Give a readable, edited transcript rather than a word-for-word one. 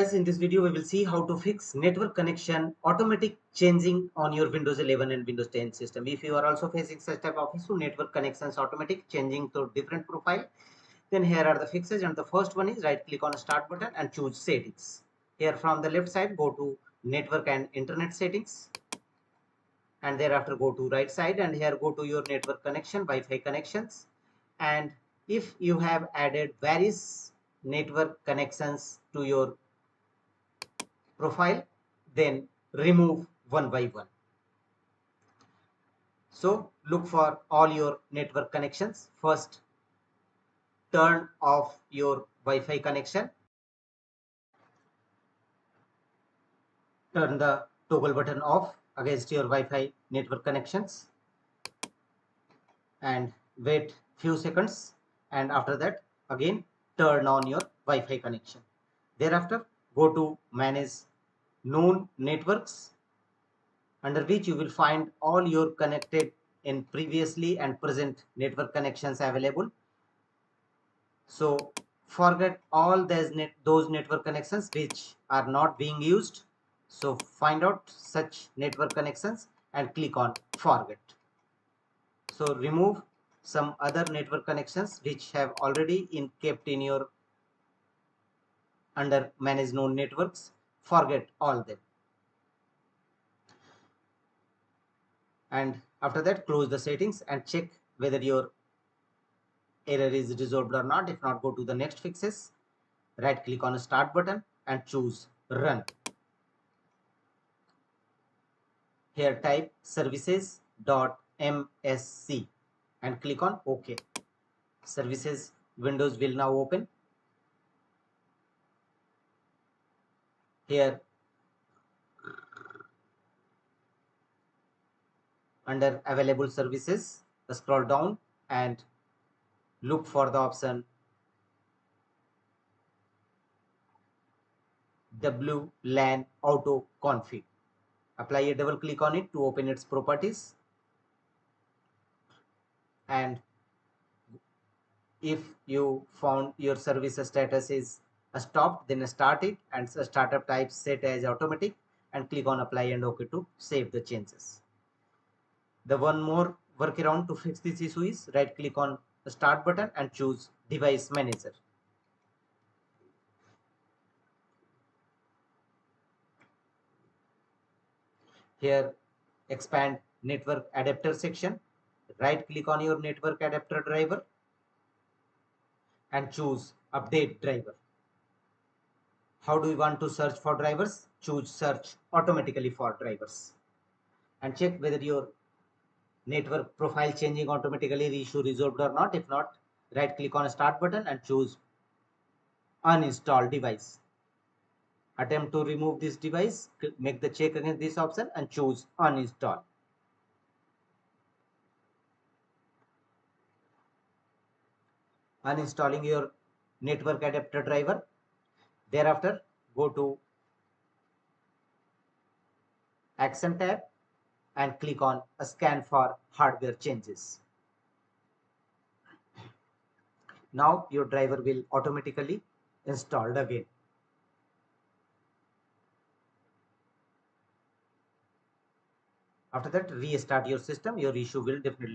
In this video we will see how to fix network connection automatic changing on your Windows 11 and Windows 10 system. If you are also facing such type of issue, network connections automatic changing to different profile, then here are the fixes. And the first one is right click on start button and choose settings. Here from the left side go to network and internet settings, and thereafter go to right side and here go to your network connection, Wi-Fi connections. And if you have added various network connections to your profile, then remove one by one. So look for all your network connections. First, turn off your Wi-Fi connection. Turn the toggle button off against your Wi-Fi network connections and wait few seconds, and after that again turn on your Wi-Fi connection. Thereafter go to manage known networks, under which you will find all your connected in previously and present network connections available. So forget all those network connections which are not being used. So find out such network connections and click on forget. So remove some other network connections which have already kept in your under manage known networks. Forget all them. And after that close the settings and check whether your error is resolved or not. If not, go to the next fixes, right click on the start button and choose run. Here type services.msc and click on OK. Services windows will now open. Here under available services, scroll down and look for the option WLAN auto config. Apply a double click on it to open its properties, and if you found your service status is stopped, then start it and startup type set as automatic and click on apply and OK to save the changes. The one more workaround to fix this issue is right click on the start button and choose device manager. Here expand network adapter section, right click on your network adapter driver and choose update driver. How do you want to search for drivers? Choose search automatically for drivers and check whether your network profile changing automatically issue resolved or not. If not, right click on start button and choose uninstall device. Attempt to remove this device, make the check against this option and choose uninstall. Uninstalling your network adapter driver. Thereafter go to action tab and click on a scan for hardware changes. Now your driver will automatically installed again. After that, restart your system. Your issue will definitely